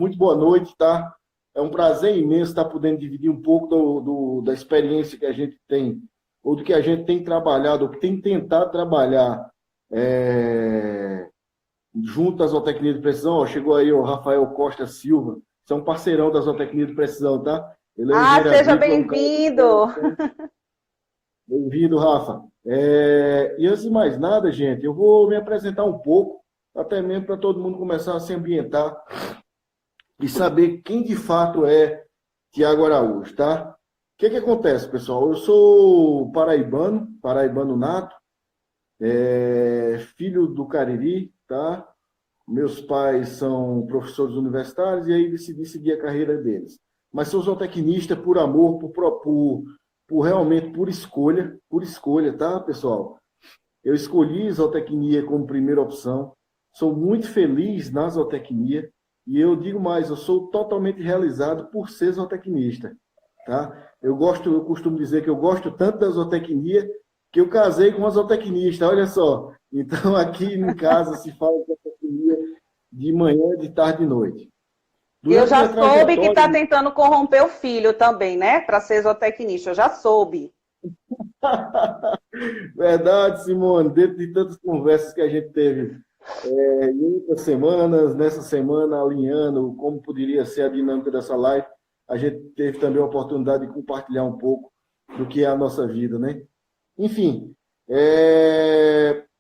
muito boa noite, tá? É um prazer imenso estar podendo dividir um pouco da experiência que a gente tem, ou do que a gente tem trabalhado, ou que tem tentado trabalhar junto à Zootecnia de Precisão. Ó, chegou aí o Rafael Costa Silva, que é um parceirão da Zootecnia de Precisão, tá? Ele é engenheiro Seja agrícola, bem-vindo! Bem-vindo, Rafa. E antes de mais nada, gente, eu vou me apresentar um pouco, até mesmo para todo mundo começar a se ambientar e saber quem de fato é Tiago Araújo, tá? O que acontece, pessoal? Eu sou paraibano nato, filho do Cariri, tá? Meus pais são professores universitários e aí decidi seguir a carreira deles. Mas sou zootecnista por amor, realmente por escolha, tá, pessoal? Eu escolhi zootecnia como primeira opção, sou muito feliz na zootecnia e eu digo mais, eu sou totalmente realizado por ser zootecnista, tá? Eu costumo dizer que eu gosto tanto da zootecnia que eu casei com uma zootecnista, olha só. Então, aqui em casa se fala de zootecnia de manhã, de tarde e de noite. Eu já soube que está tentando corromper o filho também, né? Para ser zootecnista, eu já soube. Verdade, Simone, dentro de tantas conversas que a gente teve em outras semanas, nessa semana, alinhando como poderia ser a dinâmica dessa live, a gente teve também a oportunidade de compartilhar um pouco do que é a nossa vida, né? Enfim,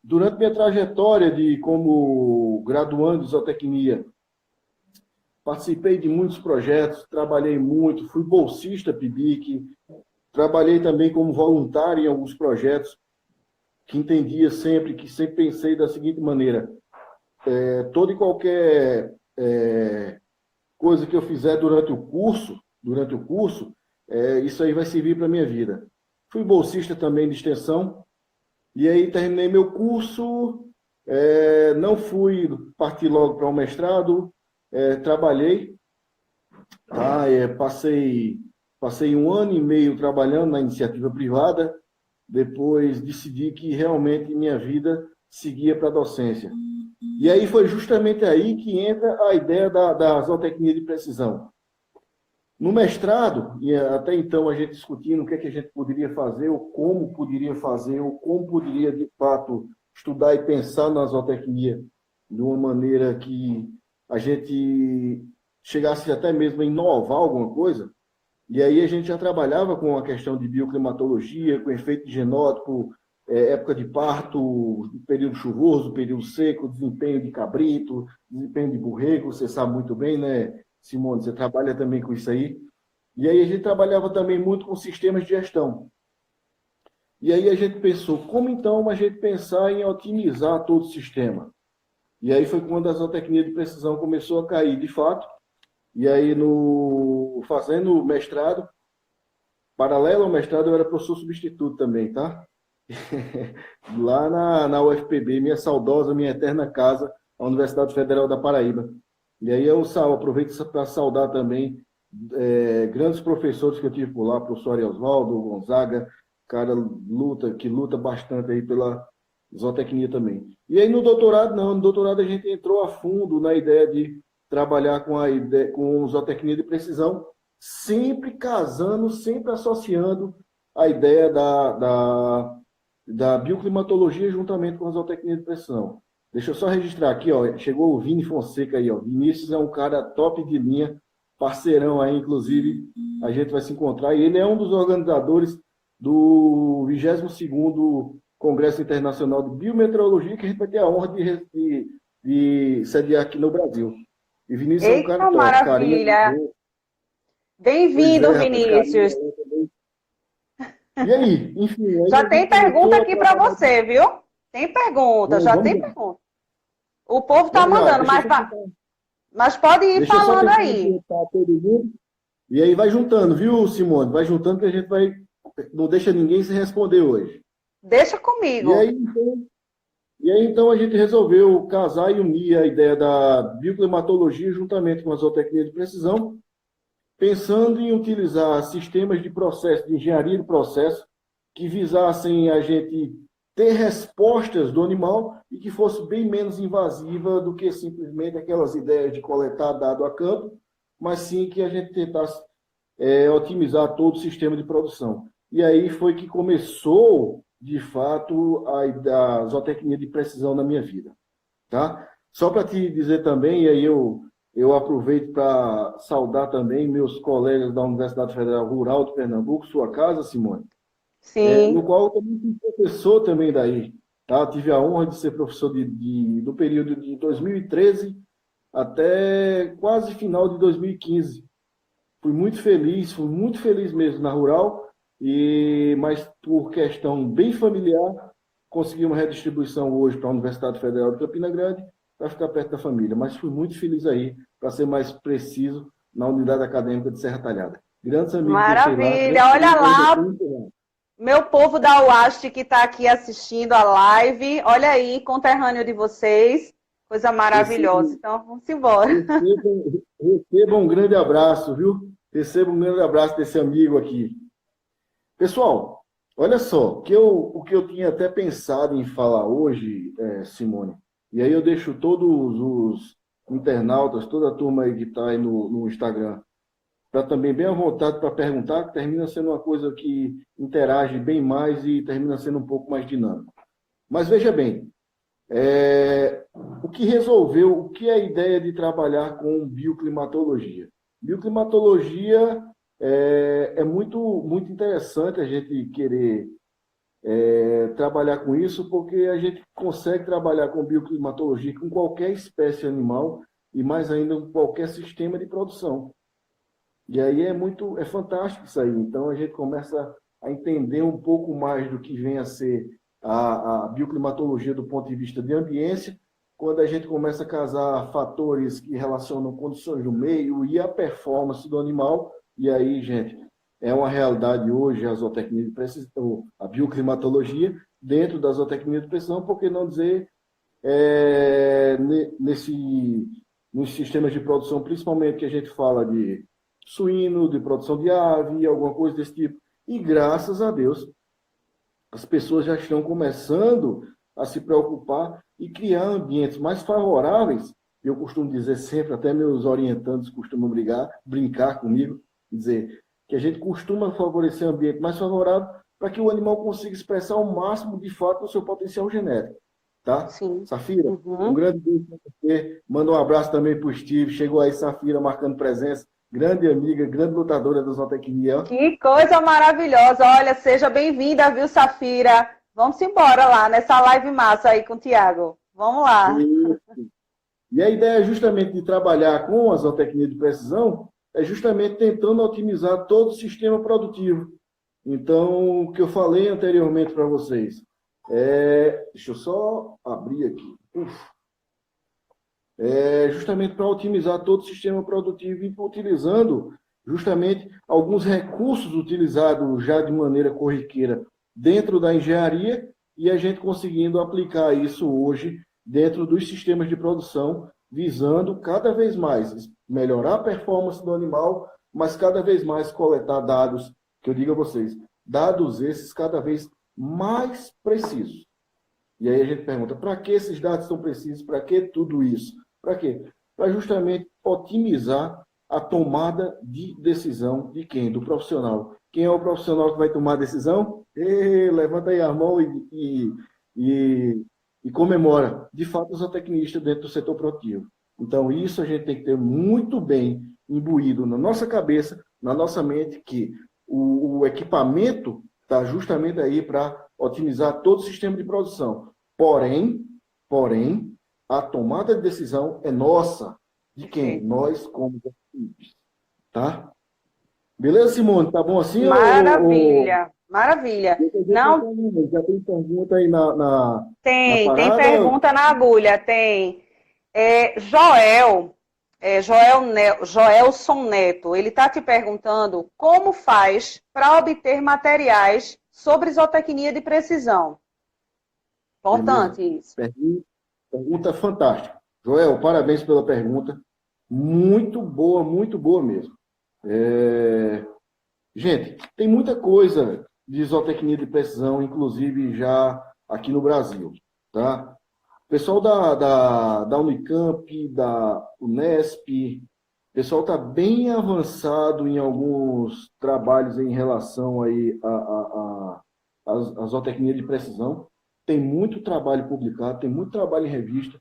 durante minha trajetória como graduando de zootecnia, participei de muitos projetos, trabalhei muito, fui bolsista PIBIC, trabalhei também como voluntário em alguns projetos, que sempre pensei da seguinte maneira: toda e qualquer coisa que eu fizer durante o curso, isso aí vai servir para a minha vida. Fui bolsista também de extensão, e aí terminei meu curso, não fui partir logo para o mestrado, trabalhei, tá? Passei 1 ano e meio trabalhando na iniciativa privada, depois decidi que realmente minha vida seguia para a docência. E aí foi justamente aí que entra a ideia da zootecnia de precisão. No mestrado, e até então a gente discutindo o que a gente poderia fazer, ou como poderia fazer, ou como poderia, de fato, estudar e pensar na zootecnia de uma maneira que a gente chegasse até mesmo a inovar alguma coisa. E aí a gente já trabalhava com a questão de bioclimatologia, com efeito de genótipo, época de parto, período chuvoso, período seco, desempenho de cabrito, desempenho de borrego, você sabe muito bem, né, Simone? Você trabalha também com isso aí. E aí a gente trabalhava também muito com sistemas de gestão. E aí a gente pensou, como então a gente pensar em otimizar todo o sistema? E aí foi quando a zootecnia de precisão começou a cair, de fato. E aí, fazendo mestrado, paralelo ao mestrado, eu era professor substituto também, tá? Lá na UFPB, minha saudosa, minha eterna casa, a Universidade Federal da Paraíba. E aí eu aproveito para saudar também grandes professores que eu tive por lá, professor Ari Osvaldo, Gonzaga, cara que luta bastante aí pela zootecnia também. E aí no doutorado, não, no doutorado a gente entrou a fundo na ideia de trabalhar com zootecnia de precisão, sempre casando, sempre associando a ideia da bioclimatologia juntamente com a zootecnia de precisão. Deixa eu só registrar aqui, ó, chegou o Vini Fonseca aí, ó. Vinícius é um cara top de linha, parceirão aí, inclusive, a gente vai se encontrar, e ele é um dos organizadores do 22º Congresso Internacional de Biometeorologia, que a gente vai ter a honra de sediar aqui no Brasil. E Vinícius é um cara top, maravilha! Bem-vindo, Vinícius! E aí, enfim... Já tem pergunta aqui para você, viu? Tem pergunta, tem pergunta. O povo está mandando, mas pode ir falando aí. E aí vai juntando, viu, Simone? Vai juntando que a gente vai... Não deixa ninguém se responder hoje. Deixa comigo. E aí, então, a gente resolveu casar e unir a ideia da bioclimatologia juntamente com a zootecnia de precisão, pensando em utilizar sistemas de processo, de engenharia de processo, que visassem a gente ter respostas do animal e que fosse bem menos invasiva do que simplesmente aquelas ideias de coletar dado a campo, mas sim que a gente tentasse otimizar todo o sistema de produção. E aí foi que começou, de fato, a zootecnia de precisão na minha vida. Tá? Só para te dizer também, e aí eu aproveito para saudar também meus colegas da Universidade Federal Rural de Pernambuco, sua casa, Simone, Sim. no qual eu também fui professor também daí. Tá? Tive a honra de ser professor do período de 2013 até quase final de 2015. Fui muito feliz mesmo na Rural, mas por questão bem familiar, consegui uma redistribuição hoje para a Universidade Federal de Campina Grande, para ficar perto da família. Mas fui muito feliz aí, para ser mais preciso, na unidade acadêmica de Serra Talhada. Grandes amigos deixei lá. Maravilha, olha lá, meu povo da UAST que está aqui assistindo a live, olha aí, conterrâneo de vocês, coisa maravilhosa. Então, vamos embora. Receba um grande abraço, viu? Receba um grande abraço desse amigo aqui. Pessoal, olha só, o que eu tinha até pensado em falar hoje, Simone, e aí eu deixo todos os internautas, toda a turma aí que está aí no Instagram, para também bem à vontade para perguntar, que termina sendo uma coisa que interage bem mais e termina sendo um pouco mais dinâmico. Mas veja bem, o que é a ideia de trabalhar com bioclimatologia? Bioclimatologia é muito, muito interessante a gente querer trabalhar com isso, porque a gente consegue trabalhar com bioclimatologia com qualquer espécie animal e mais ainda com qualquer sistema de produção. E aí é fantástico isso aí. Então a gente começa a entender um pouco mais do que vem a ser a bioclimatologia do ponto de vista de ambiência, quando a gente começa a casar fatores que relacionam condições do meio e a performance do animal. E aí, gente, é uma realidade hoje a zootecnia de precisão, a bioclimatologia dentro da zootecnia de precisão, por que não dizer nos sistemas de produção, principalmente que a gente fala de suíno, de produção de ave, alguma coisa desse tipo. E graças a Deus, as pessoas já estão começando a se preocupar e criar ambientes mais favoráveis. Eu costumo dizer sempre, até meus orientandos costumam brincar comigo, dizer que a gente costuma favorecer um ambiente mais favorável para que o animal consiga expressar ao máximo, de fato, o seu potencial genético. Tá? Sim. Safira, um grande beijo para você. Manda um abraço também para o Steve. Chegou aí, Safira, marcando presença. Grande amiga, grande lutadora da zootecnia. Que coisa maravilhosa. Olha, seja bem-vinda, viu, Safira? Vamos embora lá nessa live massa aí com o Tiago. Vamos lá. E a ideia justamente de trabalhar com a zootecnia de precisão é justamente tentando otimizar todo o sistema produtivo. Então, o que eu falei anteriormente para vocês, deixa eu só abrir aqui. Justamente para otimizar todo o sistema produtivo e utilizando justamente alguns recursos utilizados já de maneira corriqueira dentro da engenharia e a gente conseguindo aplicar isso hoje dentro dos sistemas de produção, visando cada vez mais melhorar a performance do animal, mas cada vez mais coletar dados, que eu digo a vocês, dados esses cada vez mais precisos. E aí a gente pergunta, para que esses dados são precisos? Para que tudo isso? Para quê? Para justamente otimizar a tomada de decisão de quem? Do profissional. Quem é o profissional que vai tomar a decisão? Levanta aí a mão e comemora. De fato, o zootecnista dentro do setor produtivo. Então, isso a gente tem que ter muito bem imbuído na nossa cabeça, na nossa mente, que o equipamento está justamente aí para otimizar todo o sistema de produção. Porém, a tomada de decisão é nossa. De quem? Sim. Nós, como equipes. Tá? Beleza, Simone? Tá bom assim? Maravilha, maravilha. Não... Já tem pergunta aí na Tem pergunta na agulha, tem. Joelson Neto, ele está te perguntando como faz para obter materiais sobre zootecnia de precisão. Importante isso. Pergunta fantástica. Joel, parabéns pela pergunta. Muito boa mesmo. Gente, tem muita coisa de zootecnia de precisão, inclusive já aqui no Brasil. Tá? O pessoal da Unicamp, da Unesp, o pessoal está bem avançado em alguns trabalhos em relação aí a zootecnia de precisão. Tem muito trabalho publicado, tem muito trabalho em revista,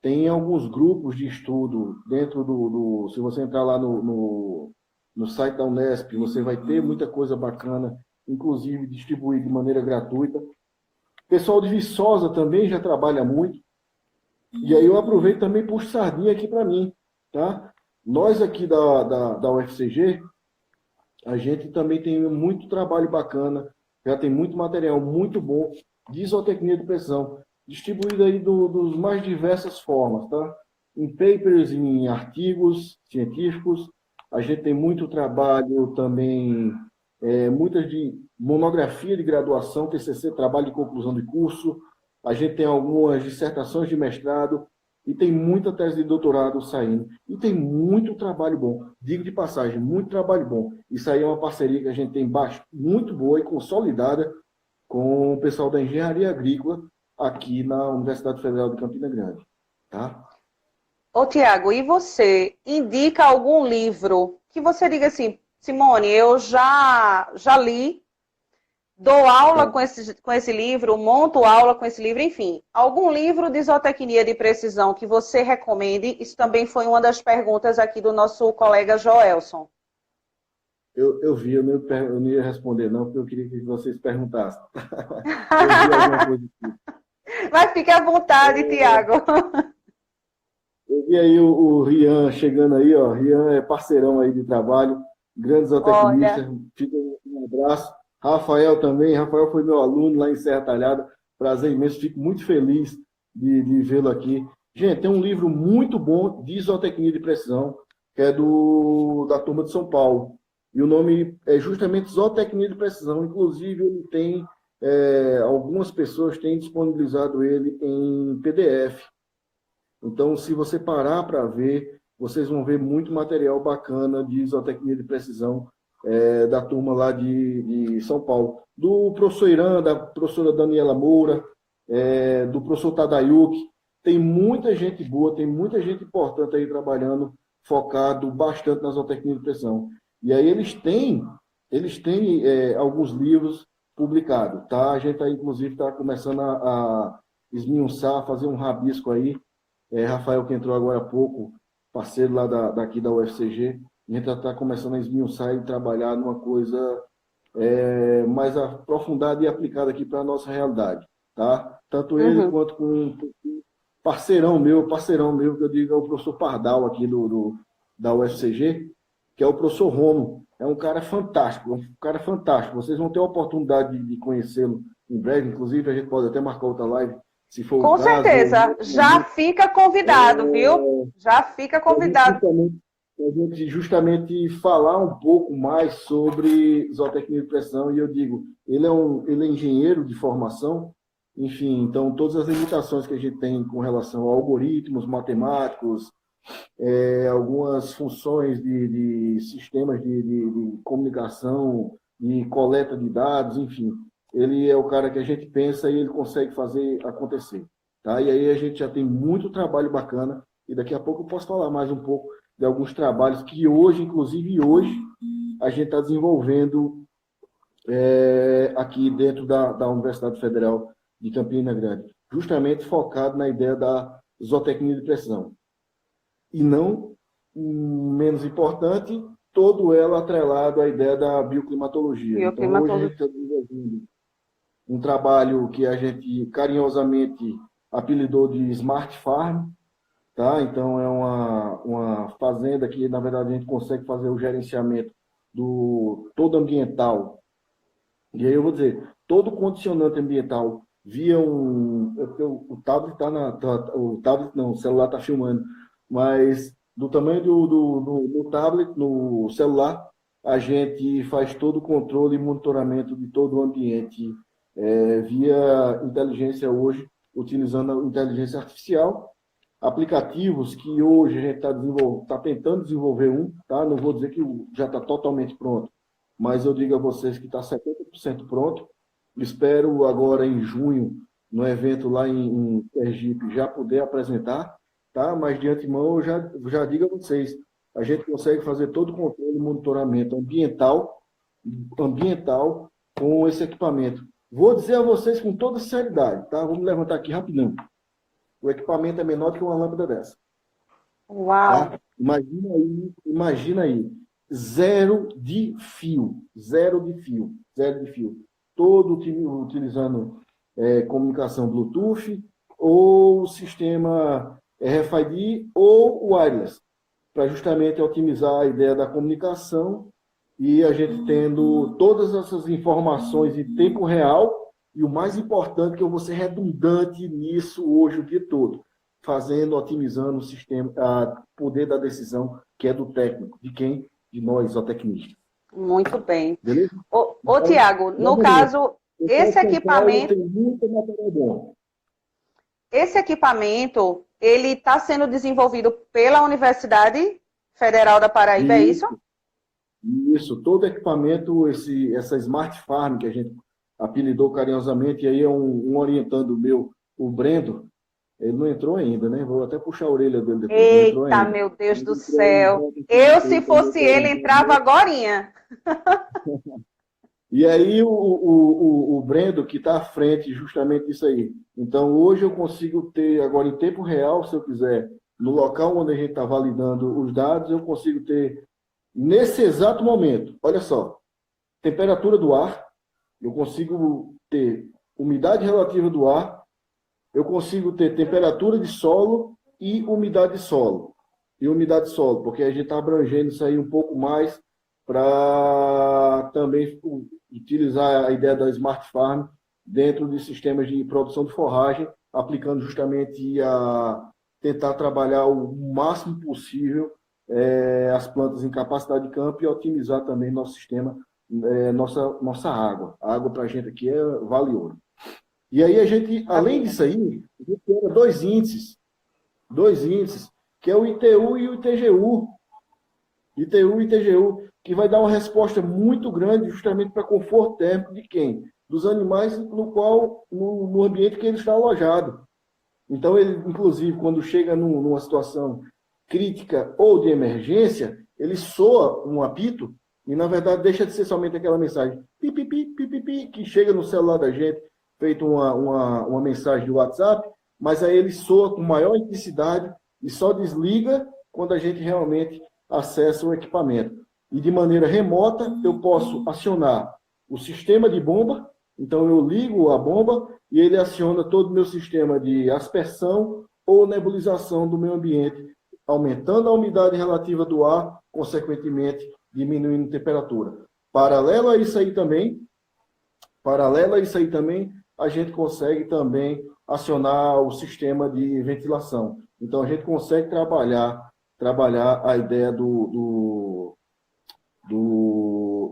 tem alguns grupos de estudo dentro se você entrar lá no site da Unesp, você vai ter muita coisa bacana, inclusive distribuída de maneira gratuita. O pessoal de Viçosa também já trabalha muito. E aí eu aproveito também e puxo sardinha aqui para mim. Tá? Nós aqui da UFCG, a gente também tem muito trabalho bacana, já tem muito material muito bom de zootecnia de precisão, distribuído aí dos mais diversas formas, tá? Em papers, em artigos científicos, a gente tem muito trabalho também, muitas de monografia de graduação, TCC, trabalho de conclusão de curso, a gente tem algumas dissertações de mestrado, e tem muita tese de doutorado saindo. E tem muito trabalho bom. Digo de passagem, muito trabalho bom. Isso aí é uma parceria que a gente tem muito boa e consolidada com o pessoal da Engenharia Agrícola aqui na Universidade Federal de Campina Grande. Tá? Ô, Tiago, e você indica algum livro que você diga assim, Simone, eu já li, dou aula com esse livro, monto aula com esse livro, enfim. Algum livro de zootecnia de precisão que você recomende? Isso também foi uma das perguntas aqui do nosso colega Joelson. Eu vi, eu não ia responder não, porque eu queria que vocês perguntassem. Eu vi alguma coisa aqui. Mas fique à vontade, Tiago. Eu vi aí o Rian chegando aí, ó. Rian é parceirão aí de trabalho, grande zootecnista. Fica um abraço. Rafael também, Rafael foi meu aluno lá em Serra Talhada, prazer imenso, fico muito feliz de vê-lo aqui. Gente, tem um livro muito bom de zootecnia de precisão, que é da turma de São Paulo, e o nome é justamente Zootecnia de Precisão, inclusive ele tem, algumas pessoas têm disponibilizado ele em PDF, então se você parar para ver, vocês vão ver muito material bacana de zootecnia de precisão, da turma lá de São Paulo, do professor Irã, da professora Daniela Moura, do professor Tadayuki. Tem muita gente boa, tem muita gente importante aí trabalhando, focado bastante na zootecnia de precisão. E aí eles têm alguns livros publicados, tá? A gente aí, inclusive, está começando a esmiuçar, fazer um rabisco aí. Rafael, que entrou agora há pouco, parceiro lá daqui da UFCG, a gente está começando a esmiuçar e trabalhar numa coisa mais aprofundada e aplicada aqui para a nossa realidade, tá? Tanto ele quanto com um parceirão meu, que eu digo é o professor Pardal aqui da UFCG, que é o professor Romo. É um cara fantástico, Vocês vão ter a oportunidade de conhecê-lo em breve, inclusive a gente pode até marcar outra live, se for com o caso. certeza, já fica convidado, viu? Já fica convidado. A gente justamente falar um pouco mais sobre zootecnia de precisão, e eu digo, ele é engenheiro de formação, enfim, então todas as limitações que a gente tem com relação a algoritmos matemáticos, algumas funções de sistemas de comunicação, de coleta de dados, enfim, ele é o cara que a gente pensa e ele consegue fazer acontecer. Tá? E aí a gente já tem muito trabalho bacana, e daqui a pouco eu posso falar mais um pouco de alguns trabalhos que hoje, inclusive hoje, a gente está desenvolvendo aqui dentro da Universidade Federal de Campina Grande, justamente focado na ideia da zootecnia de precisão. E não menos importante, todo ela atrelado à ideia da bioclimatologia. Então, hoje a gente está desenvolvendo um trabalho que a gente carinhosamente apelidou de Smart Farm, tá? Então, é uma fazenda que, na verdade, a gente consegue fazer o gerenciamento todo ambiental. E aí eu vou dizer, todo condicionante ambiental via o tablet o celular está filmando, mas do tamanho do tablet, no celular, a gente faz todo o controle e monitoramento de todo o ambiente via inteligência hoje, utilizando a inteligência artificial, aplicativos que hoje a gente está tentando desenvolver tá? Não vou dizer que já está totalmente pronto, mas eu digo a vocês que está 70% pronto. Espero agora em junho no evento lá em Sergipe, já puder apresentar, tá? Mas de antemão, eu já digo a vocês, a gente consegue fazer todo o controle e monitoramento ambiental com esse equipamento. Vou dizer a vocês com toda sinceridade, tá? Vamos levantar aqui rapidinho. O equipamento é menor do que uma lâmpada dessa. Uau! Tá? Imagina aí. Zero de fio. Todo utilizando comunicação Bluetooth ou sistema RFID ou wireless, para justamente otimizar a ideia da comunicação e a gente tendo todas essas informações em tempo real e o mais importante que eu vou ser redundante nisso hoje o dia todo, otimizando o sistema, o poder da decisão que é do técnico, de quem? De nós, zootecnistas. Muito bem. Beleza? Ô Tiago, no caso, esse equipamento... Tem muito material bom. Esse equipamento, ele está sendo desenvolvido pela Universidade Federal da Paraíba, é isso? Isso, todo equipamento, essa Smart Farm, que a gente apelidou carinhosamente, e aí é um orientando meu, o Brendo, ele não entrou ainda, né? Vou até puxar a orelha dele depois. Eita, meu Deus do céu. Eu, se fosse ele, entrava agorinha. E aí o Brendo, que está à frente justamente disso aí. Então, hoje eu consigo ter, agora em tempo real, se eu quiser, no local onde a gente está validando os dados, eu consigo ter, nesse exato momento, olha só, temperatura do ar, eu consigo ter umidade relativa do ar, eu consigo ter temperatura de solo e umidade de solo. E umidade de solo, porque a gente está abrangendo isso aí um pouco mais para também utilizar a ideia da Smart Farm dentro de sistemas de produção de forragem, aplicando justamente a tentar trabalhar o máximo possível as plantas em capacidade de campo e otimizar também nosso sistema, nossa água. A água para a gente aqui vale ouro. E aí a gente, além disso aí, a gente tem dois índices, que é o ITU e o ITGU. ITU e ITGU, que vai dar uma resposta muito grande justamente para conforto térmico de quem? Dos animais no ambiente que ele está alojado. Então, ele, inclusive, quando chega numa situação crítica ou de emergência, ele soa um apito e, na verdade, deixa de ser somente aquela mensagem pipipi, pipipi, que chega no celular da gente, feito uma mensagem de WhatsApp, mas aí ele soa com maior intensidade e só desliga quando a gente realmente acessa o equipamento. E de maneira remota, eu posso acionar o sistema de bomba, então eu ligo a bomba e ele aciona todo o meu sistema de aspersão ou nebulização do meio ambiente, aumentando a umidade relativa do ar, consequentemente diminuindo a temperatura. Paralelo a isso aí também, a gente consegue também acionar o sistema de ventilação. Então a gente consegue trabalhar a ideia do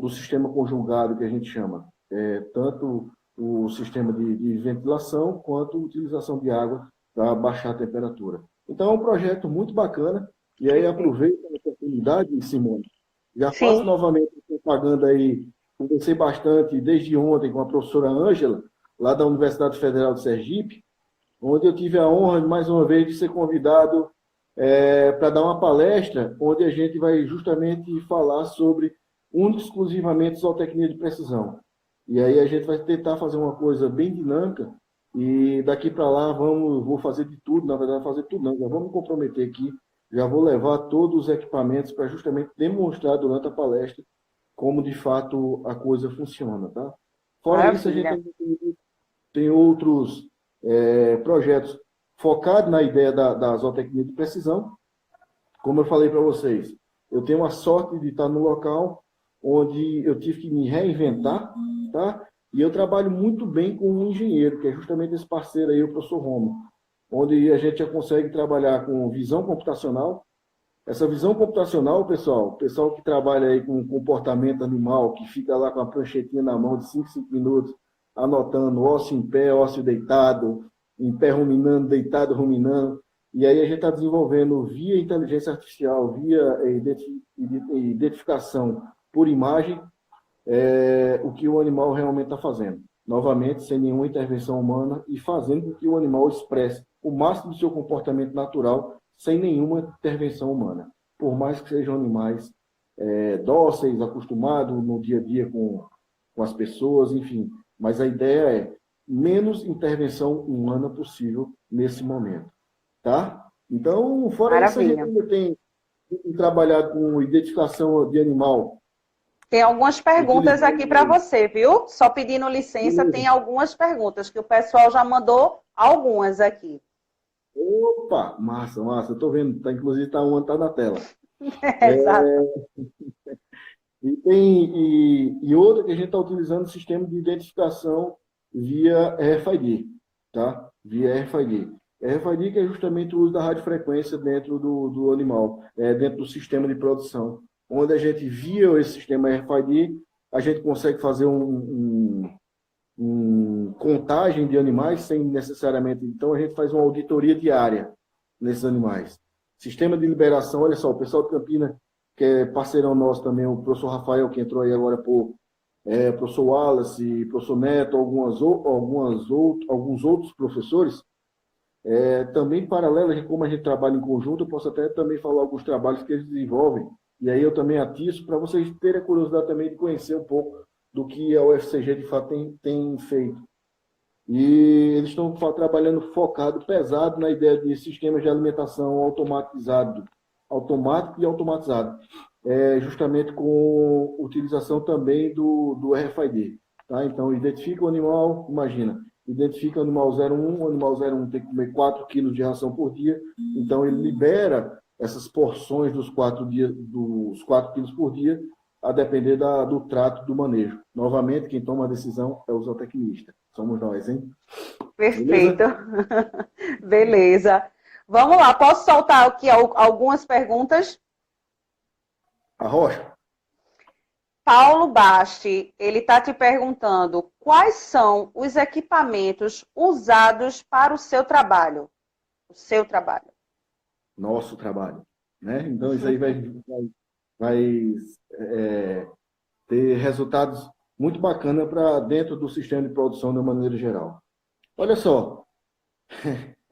sistema conjugado que a gente chama. Tanto o sistema de ventilação quanto a utilização de água para baixar a temperatura. Então é um projeto muito bacana. E aí aproveito a oportunidade, Simone. Já faço novamente propaganda aí. Conversei bastante desde ontem com a professora Ângela, lá da Universidade Federal de Sergipe, onde eu tive a honra, mais uma vez, de ser convidado para dar uma palestra, onde a gente vai justamente falar sobre exclusivamente zootecnia de precisão. E aí a gente vai tentar fazer uma coisa bem dinâmica, e daqui para lá vou fazer de tudo, na verdade, fazer tudo não, já vamos me comprometer aqui, já vou levar todos os equipamentos para justamente demonstrar durante a palestra como de fato a coisa funciona, tá? Fora isso, a gente tem outros projetos focados na ideia da zootecnia de precisão. Como eu falei para vocês, eu tenho a sorte de estar no local onde eu tive que me reinventar, tá? E eu trabalho muito bem com um engenheiro, que é justamente esse parceiro aí, o professor Romo, onde a gente já consegue trabalhar com visão computacional. Essa visão computacional, pessoal, o pessoal que trabalha aí com comportamento animal, que fica lá com a pranchetinha na mão de 5 minutos, anotando ósseo em pé, ósseo deitado, em pé ruminando, deitado ruminando. E aí a gente está desenvolvendo via inteligência artificial, via identificação por imagem, o que o animal realmente está fazendo. novamente, sem nenhuma intervenção humana e fazendo com que o animal expresse o máximo do seu comportamento natural sem nenhuma intervenção humana. Por mais que sejam animais dóceis, acostumados no dia a dia com as pessoas, enfim. Mas a ideia é menos intervenção humana possível nesse momento, tá? Então, fora isso, a gente ainda tem trabalhado com identificação de animal. Tem algumas perguntas aqui para você, viu? Só pedindo licença, tem algumas perguntas que o pessoal já mandou algumas aqui. Opa, massa, massa. Eu tô vendo, tá, inclusive uma tá na tela. Exato. E outra que a gente está utilizando o sistema de identificação via RFID, tá? Via RFID. RFID que é justamente o uso da radiofrequência dentro do animal, dentro do sistema de produção. Onde a gente, via esse sistema RFID, a gente consegue fazer contagem de animais sem necessariamente... Então, a gente faz uma auditoria diária nesses animais. Sistema de liberação, olha só, o pessoal de Campinas, que é parceirão nosso também, o professor Rafael, que entrou aí agora por professor Wallace, professor Neto, alguns outros professores, também paralelo, como a gente trabalha em conjunto, eu posso até também falar alguns trabalhos que eles desenvolvem, e aí eu também atiço para vocês terem a curiosidade também de conhecer um pouco do que a UFCG de fato tem feito. E eles estão trabalhando focado, pesado na ideia de sistemas de alimentação automático e automatizado, justamente com utilização também do RFID. Tá? Então, identifica o animal, imagina, identifica o animal 01, o animal 01 tem que comer 4 quilos de ração por dia, então ele libera essas porções dos 4 quilos por dia, a depender do trato do manejo. Novamente, quem toma a decisão é o zootecnista. Somos nós, hein? Perfeito. Beleza. Vamos lá, posso soltar aqui algumas perguntas? Arrocha. Paulo Basti, ele está te perguntando quais são os equipamentos usados para o seu trabalho? O seu trabalho. Nosso trabalho, né? Então, isso aí vai ter resultados muito bacanas para dentro do sistema de produção de uma maneira geral. Olha só,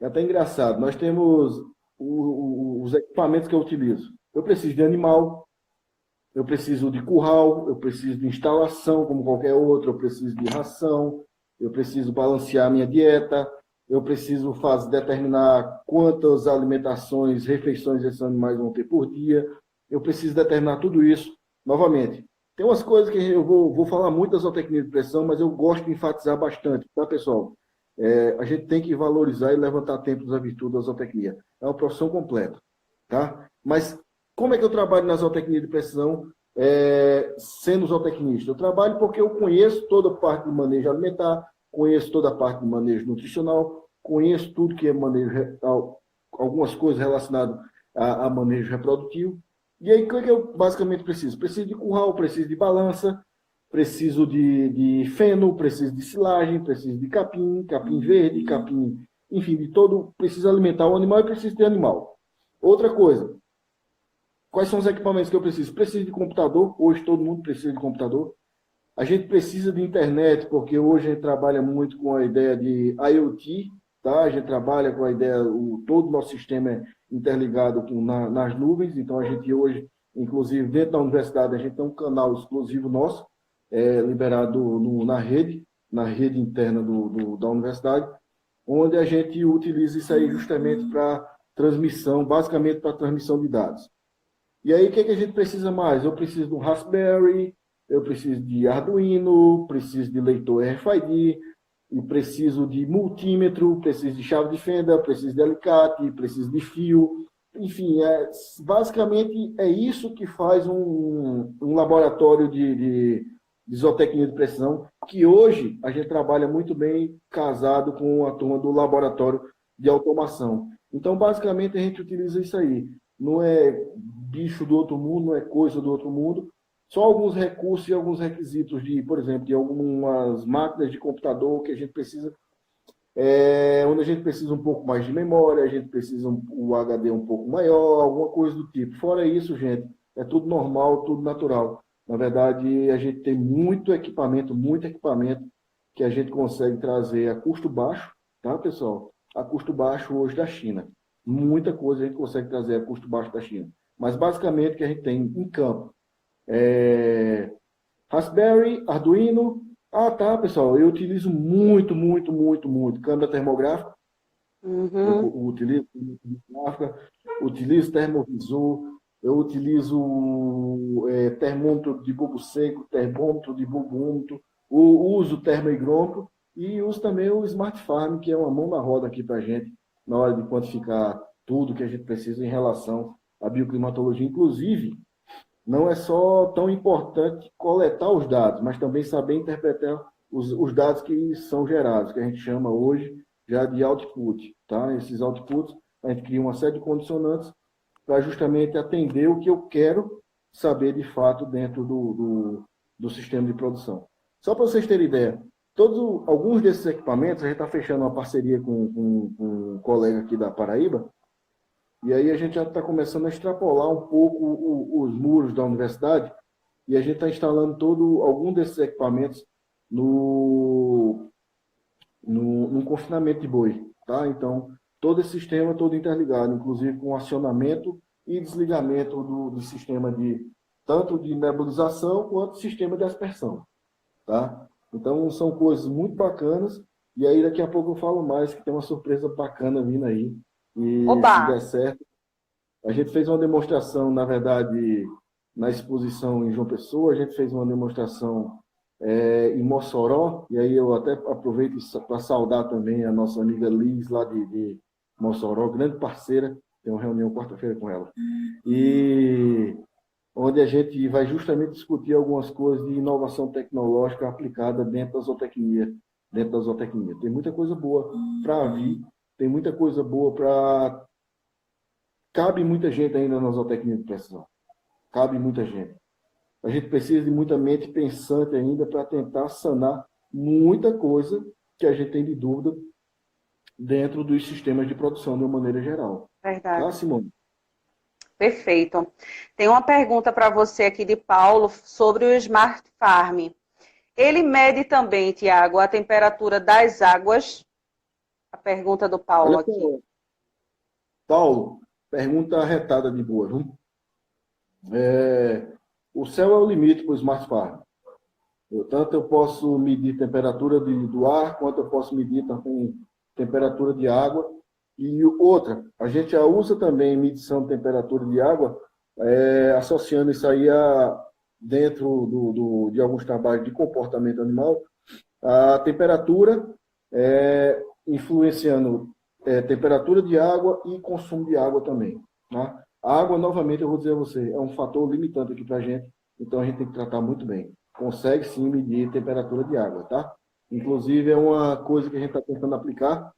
é até engraçado, nós temos os equipamentos que eu utilizo. Eu preciso de animal, eu preciso de curral, eu preciso de instalação como qualquer outro, eu preciso de ração, eu preciso balancear a minha dieta, eu preciso determinar quantas alimentações, refeições esses animais vão ter por dia, eu preciso determinar tudo isso. Novamente, tem umas coisas que eu vou falar muito da zootecnia de pressão, mas eu gosto de enfatizar bastante, tá, pessoal? A gente tem que valorizar e levantar tempos da virtude da zootecnia. É uma profissão completa, tá? Mas como é que eu trabalho na zootecnia de precisão sendo zootecnista? Eu trabalho porque eu conheço toda a parte de manejo alimentar, conheço toda a parte de manejo nutricional, conheço tudo que é manejo, algumas coisas relacionadas a manejo reprodutivo. E aí, o que eu basicamente preciso? Preciso de curral, preciso de balança, preciso de feno, preciso de silagem, preciso de capim verde, capim, enfim, de todo. Preciso alimentar o animal e preciso de animal. Outra coisa, quais são os equipamentos que eu preciso? Preciso de computador, hoje todo mundo precisa de computador. A gente precisa de internet, porque hoje a gente trabalha muito com a ideia de IoT, tá? A gente trabalha com a ideia, todo o nosso sistema é interligado nas nuvens, então a gente hoje, inclusive dentro da universidade, a gente tem um canal exclusivo nosso, liberado na rede interna da universidade, onde a gente utiliza isso aí justamente para transmissão, basicamente para transmissão de dados. E aí, o que a gente precisa mais? Eu preciso de um Raspberry, eu preciso de Arduino, preciso de leitor RFID, e preciso de multímetro, preciso de chave de fenda, preciso de alicate, preciso de fio. Enfim, basicamente é isso que faz um laboratório de zootecnia de precisão, que hoje a gente trabalha muito bem casado com a turma do laboratório de automação. Então, basicamente, a gente utiliza isso aí. Não é bicho do outro mundo, não é coisa do outro mundo, só alguns recursos e alguns requisitos por exemplo, de algumas máquinas de computador que a gente precisa, onde a gente precisa um pouco mais de memória, a gente precisa o HD um pouco maior, alguma coisa do tipo. Fora isso, gente, é tudo normal, tudo natural. Na verdade, a gente tem muito equipamento que a gente consegue trazer a custo baixo, tá, pessoal? A custo baixo hoje da China. Muita coisa a gente consegue trazer a custo baixo da China. Mas, basicamente, o que a gente tem em campo é Raspberry, Arduino. Ah, tá, pessoal, eu utilizo muito câmera termográfica. Uhum. Eu utilizo gráfica, utilizo termovisor, eu utilizo termômetro de bulbo seco, termômetro de bulbo úmido, uso termoigrômetro e uso também o Smart Farm, que é uma mão na roda aqui para a gente, na hora de quantificar tudo que a gente precisa em relação à bioclimatologia. Inclusive, não é só tão importante coletar os dados, mas também saber interpretar os dados que são gerados, que a gente chama hoje já de output. Tá? Esses outputs, a gente cria uma série de condicionantes para justamente atender o que eu quero saber de fato dentro do sistema de produção. Só para vocês terem ideia, alguns desses equipamentos, a gente está fechando uma parceria com um colega aqui da Paraíba, e aí a gente já está começando a extrapolar um pouco os muros da universidade e a gente está instalando algum desses equipamentos no confinamento de boi. Tá? Então, todo esse sistema todo interligado, inclusive com acionamento e desligamento do sistema tanto de nebulização quanto sistema de aspersão. Tá? Então, são coisas muito bacanas. E aí, daqui a pouco eu falo mais, que tem uma surpresa bacana vindo aí. E Oba! se der certo, a gente fez uma demonstração, na verdade, na exposição em João Pessoa, a gente fez uma demonstração em Mossoró, e aí eu até aproveito para saudar também a nossa amiga Liz, lá de Mossoró, grande parceira, tem uma reunião quarta-feira com ela. E onde a gente vai justamente discutir algumas coisas de inovação tecnológica aplicada dentro da zootecnia. Tem muita coisa boa para vir, tem muita coisa boa para... Cabe muita gente ainda na zootecnia de precisão. Cabe muita gente. A gente precisa de muita mente pensante ainda para tentar sanar muita coisa que a gente tem de dúvida dentro dos sistemas de produção de uma maneira geral. Verdade. Tá, Simone? Perfeito. Tem uma pergunta para você aqui de Paulo sobre o Smart Farm. Ele mede também, Tiago, a temperatura das águas? A pergunta do Paulo Olha, aqui. Paulo, pergunta retada de boa, viu? O céu é o limite para o Smart Farm. Tanto eu posso medir temperatura do ar, quanto eu posso medir também temperatura de água. E outra, a gente já usa também medição de temperatura de água, associando isso aí dentro de alguns trabalhos de comportamento animal, a temperatura influenciando temperatura de água e consumo de água também. Tá? A água, novamente, eu vou dizer a você, é um fator limitante aqui para a gente, então a gente tem que tratar muito bem. Consegue sim medir temperatura de água, tá? Inclusive, é uma coisa que a gente está tentando aplicar.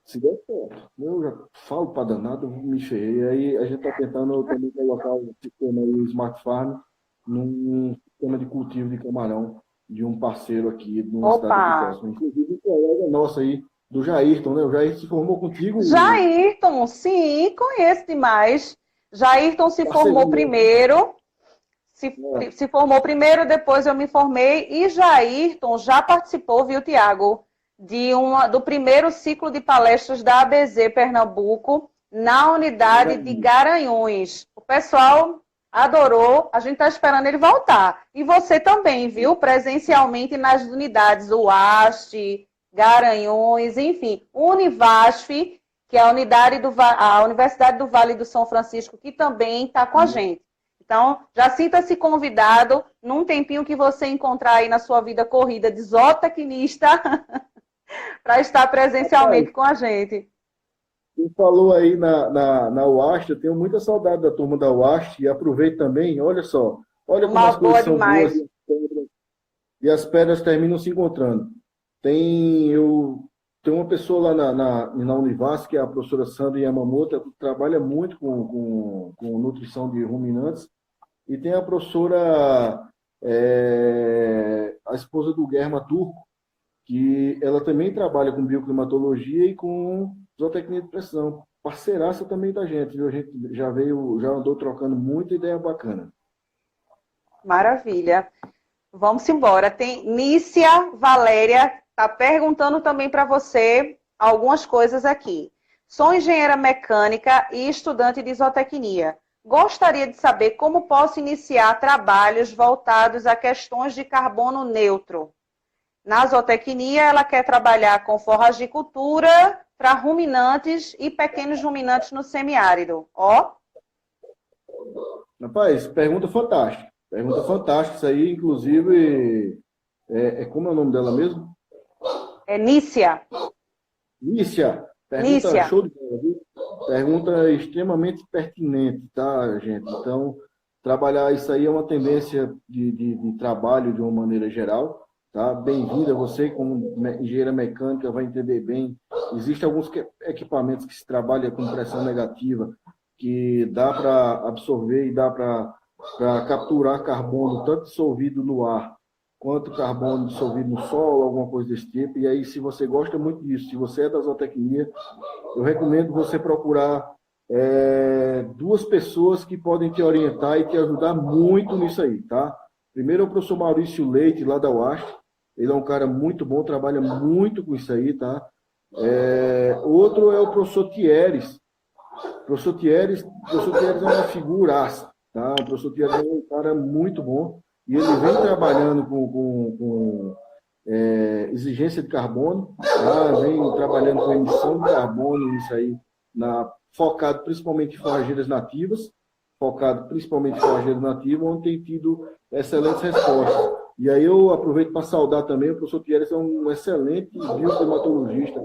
Se der certo, eu já falo para danado, eu me ferrei. Aí a gente está tentando também colocar o sistema aí, o Smart Farm num sistema de cultivo de camarão de um parceiro aqui, de uma cidade aqui próxima. Inclusive, um colega nosso aí, do Jairton, né? O Jairton se formou contigo? Jairton, sim, conheço demais. Jairton se formou primeiro. Se formou primeiro, depois eu me formei. E Jairton já participou, viu, Tiago, do primeiro ciclo de palestras da ABZ Pernambuco na unidade de Garanhuns. O pessoal adorou, a gente está esperando ele voltar. E você também, viu, presencialmente nas unidades UAST, Garanhuns, enfim, Univasf, que é a Universidade do Vale do São Francisco, que também está com a gente. Então, já sinta-se convidado, num tempinho que você encontrar aí na sua vida corrida de zootecnista, para estar presencialmente com a gente. Você falou aí na UAST, eu tenho muita saudade da turma da UAST, e aproveito também, olha só, olha como as coisas são boas e as pedras terminam se encontrando. Tem uma pessoa lá na Univasf, que é a professora Sandra Yamamoto, que trabalha muito com nutrição de ruminantes, e tem a professora, a esposa do Guerma Turco, que ela também trabalha com bioclimatologia e com zootecnia de precisão. Parceiraça também da gente, viu? A gente já andou trocando muita ideia bacana. Maravilha. Vamos embora. Tem Nícia Valéria, está perguntando também para você algumas coisas aqui. Sou engenheira mecânica e estudante de zootecnia. Gostaria de saber como posso iniciar trabalhos voltados a questões de carbono neutro. Na zootecnia, ela quer trabalhar com forragicultura para ruminantes e pequenos ruminantes no semiárido. Ó. Rapaz, pergunta fantástica. Pergunta fantástica. Isso aí, inclusive, como é o nome dela mesmo? É Nícia. Nícia. Pergunta Nícia. show de bola, viu? Pergunta extremamente pertinente, tá, gente? Então, trabalhar isso aí é uma tendência de trabalho de uma maneira geral, tá? Bem-vinda você, como engenheira mecânica, vai entender bem. Existem alguns equipamentos que se trabalham com pressão negativa, que dá para absorver e dá para capturar carbono, tanto dissolvido no ar, quanto carbono dissolvido no solo, alguma coisa desse tipo. E aí, se você gosta muito disso, se você é da zootecnia, eu recomendo você procurar duas pessoas que podem te orientar e te ajudar muito nisso aí, tá? Primeiro é o professor Maurício Leite, lá da UAST. Ele é um cara muito bom, trabalha muito com isso aí, tá? Outro é o professor Thieres. O professor Thieres é uma figuraça, tá? O professor Thieres é um cara muito bom e ele vem trabalhando com exigência de carbono, tá? Vem trabalhando com emissão de carbono, isso aí, focado principalmente em forrageiras nativas, onde tem tido excelentes respostas. E aí eu aproveito para saudar também, o professor Thieres é um excelente bioclimatologista,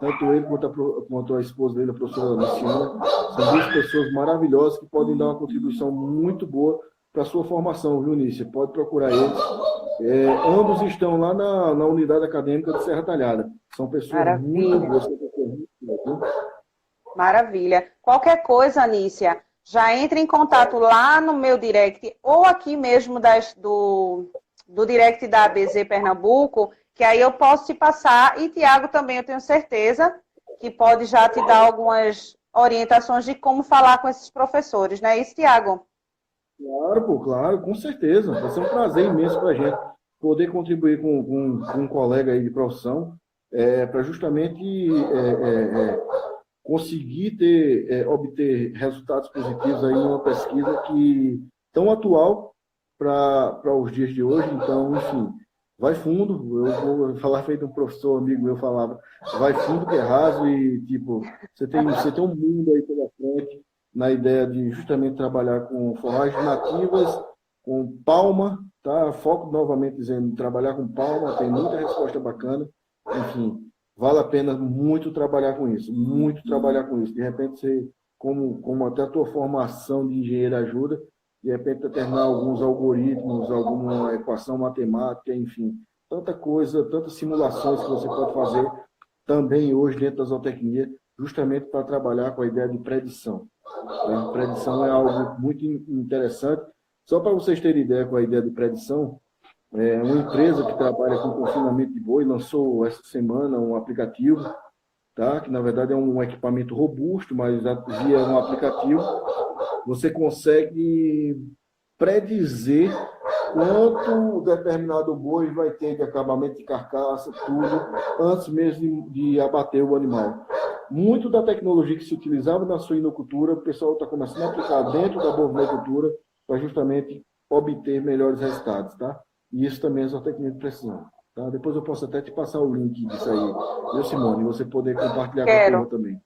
tanto ele quanto a esposa dele, a professora Luciana, são duas pessoas maravilhosas que podem dar uma contribuição muito boa para a sua formação, viu, Nícia? Pode procurar eles. Ambos estão lá na unidade acadêmica de Serra Talhada. São pessoas muito boas. Maravilha. Qualquer coisa, Nícia, já entre em contato lá no meu direct ou aqui mesmo do direct da ABZ Pernambuco, que aí eu posso te passar. E Tiago também, eu tenho certeza que pode já te dar algumas orientações de como falar com esses professores, não é isso, Tiago? Claro, com certeza. Vai ser um prazer imenso para a gente poder contribuir com um colega aí de profissão para justamente conseguir obter resultados positivos aí numa pesquisa tão atual para os dias de hoje. Então, enfim, vai fundo. Eu vou falar feito um professor amigo meu falava, vai fundo que é raso e, tipo, você tem um mundo aí pela frente na ideia de justamente trabalhar com forragens nativas, com palma, tá? Foco novamente dizendo, trabalhar com palma, tem muita resposta bacana. Enfim, vale a pena muito trabalhar com isso, De repente, você, como até a tua formação de engenheiro ajuda, de repente determinar alguns algoritmos, alguma equação matemática, enfim, tanta coisa, tantas simulações que você pode fazer também hoje dentro da zootecnia, justamente para trabalhar com a ideia de predição. A predição é algo muito interessante. Só para vocês terem ideia com a ideia de predição, uma empresa que trabalha com confinamento de boi lançou essa semana um aplicativo, tá? Que na verdade é um equipamento robusto, mas via um aplicativo você consegue predizer quanto determinado boi vai ter de acabamento de carcaça, tudo, antes mesmo de abater o animal. Muito da tecnologia que se utilizava na suinocultura, o pessoal está começando a aplicar dentro da bovinocultura para justamente obter melhores resultados, tá? E isso também é a zootecnia de precisão. Tá? Depois eu posso até te passar o link disso aí, viu, Simone? Você poder compartilhar com a turma também.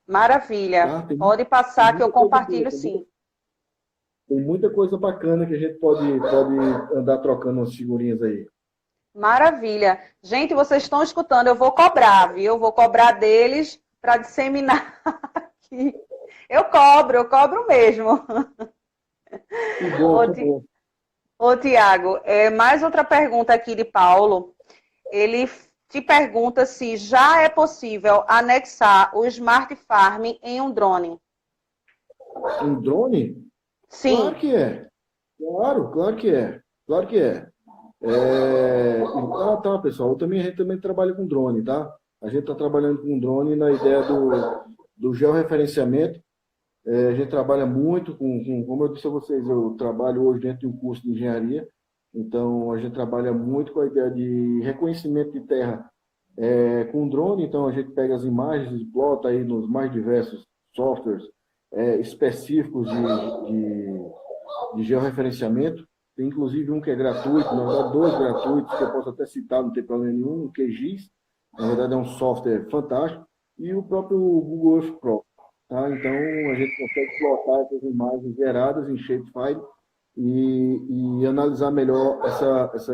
Maravilha. Tá? Pode passar que eu compartilho sim. Tem muita coisa bacana que a gente pode andar trocando umas figurinhas aí. Maravilha. Gente, vocês estão escutando, eu vou cobrar, viu? Eu vou cobrar deles para disseminar aqui. Eu cobro mesmo. Que bom, que bom. Ô, Tiago, mais outra pergunta aqui de Paulo. Ele te pergunta se já é possível anexar o Smart Farm em um drone. Um drone? Sim. Claro que é. Claro que é. Claro que é. Tá, pessoal. A gente também trabalha com drone, tá? A gente está trabalhando com drone na ideia do georreferenciamento. A gente trabalha muito como eu disse a vocês, eu trabalho hoje dentro de um curso de engenharia Então, a gente trabalha muito com a ideia de reconhecimento de terra com drone. Então, a gente pega as imagens e plota aí nos mais diversos softwares específicos de georreferenciamento. Tem inclusive um que é gratuito, na verdade, dois gratuitos, que eu posso até citar, não tem problema nenhum, o QGIS, na verdade é um software fantástico, e o próprio Google Earth Pro. Tá? Então, a gente consegue plotar essas imagens geradas em Shapefile e analisar melhor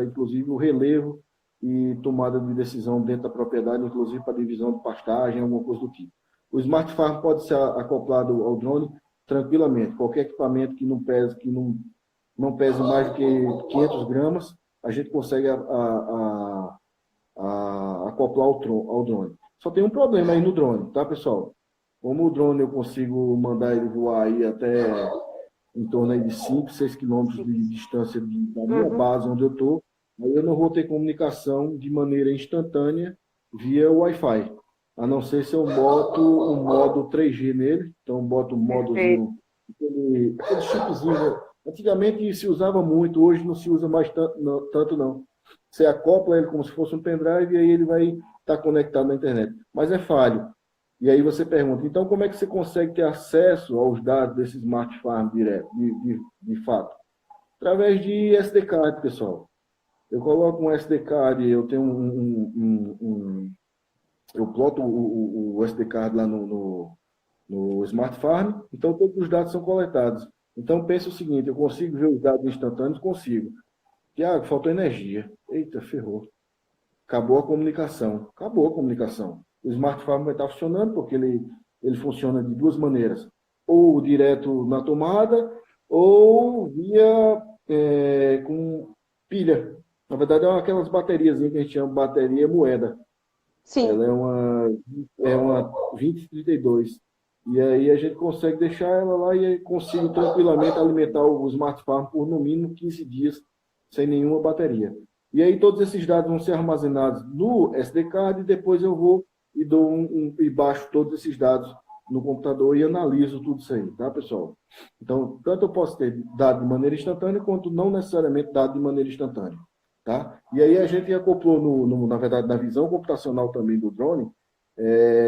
inclusive, o relevo e tomada de decisão dentro da propriedade, inclusive para divisão de pastagem, alguma coisa do tipo. O Smart Farm pode ser acoplado ao drone tranquilamente. Qualquer equipamento que não pese mais do que 500 gramas, a gente consegue acoplar ao drone. Só tem um problema aí no drone, tá, pessoal? Como o drone eu consigo mandar ele voar aí até em torno aí de 5, 6 quilômetros de distância da minha base onde eu estou, aí eu não vou ter comunicação de maneira instantânea via Wi-Fi. A não ser se eu boto um modo 3G nele, então eu boto um modozinho, aquele chipzinho. Antigamente se usava muito, hoje não se usa mais tanto não. Você acopla ele como se fosse um pendrive e aí ele vai estar conectado na internet. Mas é falho. E aí você pergunta, então como é que você consegue ter acesso aos dados desse Smart Farm direto, de fato? Através de SD card, pessoal. Eu coloco um SD card, eu tenho eu ploto o SD card lá no Smart Farm, então todos os dados são coletados. Então pensa o seguinte, eu consigo ver os dados instantâneos? Consigo. Tiago, faltou energia. Eita, ferrou. Acabou a comunicação. Acabou a comunicação. O Smart Farm vai estar funcionando porque ele funciona de duas maneiras. Ou direto na tomada, ou via com pilha. Na verdade, é aquelas baterias que a gente chama de bateria moeda. Sim. Ela é uma 2032. E aí a gente consegue deixar ela lá e consigo tranquilamente alimentar o Smart Farm por no mínimo 15 dias sem nenhuma bateria. E aí todos esses dados vão ser armazenados no SD card e depois eu vou e baixo todos esses dados no computador e analiso tudo isso aí, tá, pessoal? Então, tanto eu posso ter dado de maneira instantânea quanto não necessariamente dado de maneira instantânea, tá? E aí a gente acoplou, na verdade, na visão computacional também do drone,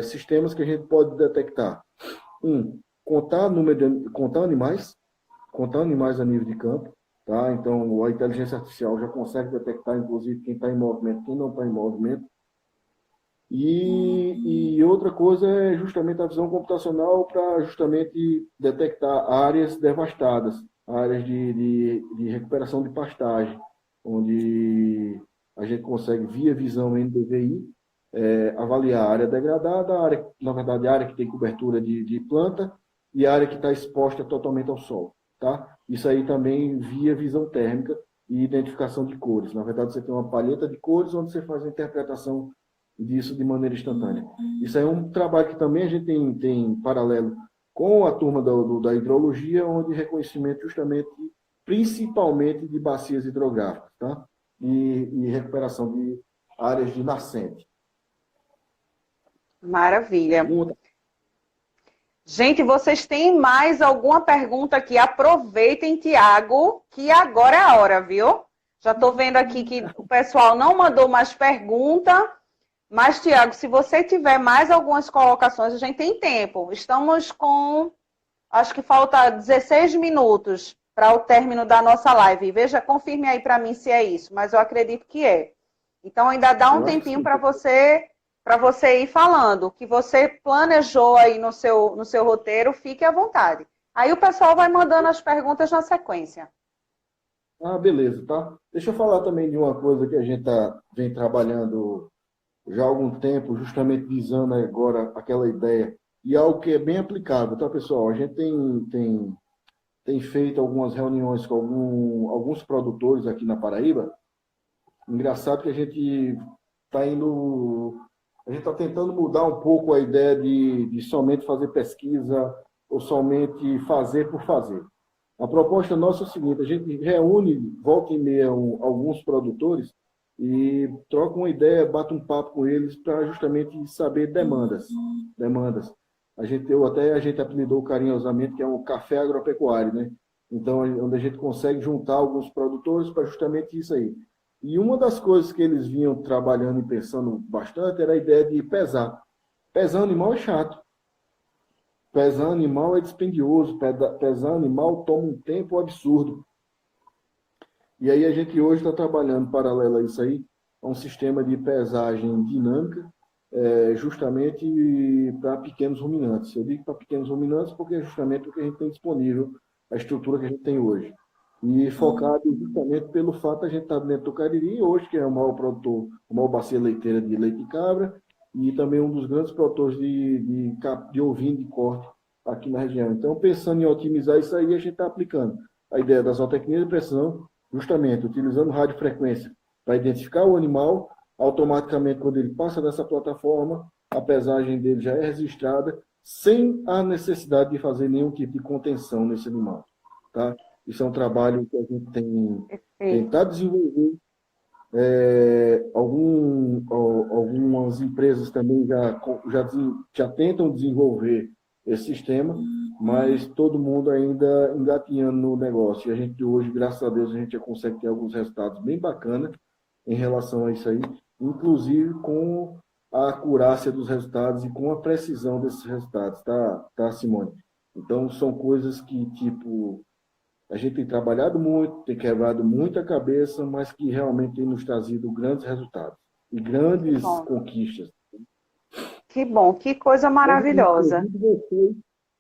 sistemas que a gente pode detectar. Contar animais a nível de campo, tá? Então, a inteligência artificial já consegue detectar, inclusive, quem está em movimento, quem não está em movimento. E outra coisa é justamente a visão computacional para justamente detectar áreas devastadas, áreas de recuperação de pastagem, onde a gente consegue, via visão NDVI, avaliar a área degradada, na verdade, a área que tem cobertura de planta e a área que está exposta totalmente ao sol. Tá? Isso aí também via visão térmica e identificação de cores. Na verdade, você tem uma palheta de cores onde você faz a interpretação disso de maneira instantânea. Isso aí é um trabalho que também a gente tem paralelo com a turma da hidrologia, onde reconhecimento justamente, principalmente de bacias hidrográficas, tá? E recuperação de áreas de nascente. Maravilha. Gente, vocês têm mais alguma pergunta aqui? Aproveitem, Tiago, que agora é a hora, viu? Já estou vendo aqui que o pessoal não mandou mais pergunta. Mas, Tiago, se você tiver mais algumas colocações, a gente tem tempo. Estamos com, acho que falta 16 minutos para o término da nossa live. Veja, confirme aí para mim se é isso, mas eu acredito que é. Então, ainda dá um tempinho para você ir falando. O que você planejou aí no seu roteiro, fique à vontade. Aí o pessoal vai mandando as perguntas na sequência. Ah, beleza, tá? Deixa eu falar também de uma coisa que a gente vem trabalhando já há algum tempo, justamente visando agora aquela ideia, e algo que é bem aplicável, tá, pessoal? A gente tem feito algumas reuniões com alguns produtores aqui na Paraíba. Engraçado que a gente está tentando mudar um pouco a ideia de somente fazer pesquisa ou somente fazer por fazer. A proposta nossa é o seguinte, a gente reúne, volta e meia, alguns produtores e troca uma ideia, bate um papo com eles para justamente saber demandas. A gente apelidou carinhosamente que é um café agropecuário, né? Então, onde a gente consegue juntar alguns produtores para justamente isso aí. E uma das coisas que eles vinham trabalhando e pensando bastante era a ideia de pesar. Pesar animal é chato. Pesar animal é dispendioso. Pesar animal toma um tempo absurdo. E aí a gente hoje está trabalhando paralelo a isso aí, a um sistema de pesagem dinâmica, justamente para pequenos ruminantes. Eu digo para pequenos ruminantes porque é justamente o que a gente tem disponível, a estrutura que a gente tem hoje. E focado justamente pelo fato de a gente estar dentro do Cariri, hoje, que é o maior produtor, a maior bacia leiteira de leite de cabra, e também um dos grandes produtores de ovino de corte aqui na região. Então, pensando em otimizar isso aí, a gente está aplicando a ideia das zootecnias de precisão, justamente utilizando radiofrequência para identificar o animal, automaticamente, quando ele passa dessa plataforma, a pesagem dele já é registrada, sem a necessidade de fazer nenhum tipo de contenção nesse animal. Tá? Isso é um trabalho que a gente tem tentado desenvolver. Algumas empresas também já tentam desenvolver esse sistema, mas todo mundo ainda engatinhando no negócio. E a gente hoje, graças a Deus, a gente já consegue ter alguns resultados bem bacanas em relação a isso aí, inclusive com a acurácia dos resultados e com a precisão desses resultados, tá, Simone? Então, são coisas que, tipo, a gente tem trabalhado muito, tem quebrado muita cabeça, mas que realmente tem nos trazido grandes resultados e grandes conquistas. Que bom, que coisa maravilhosa.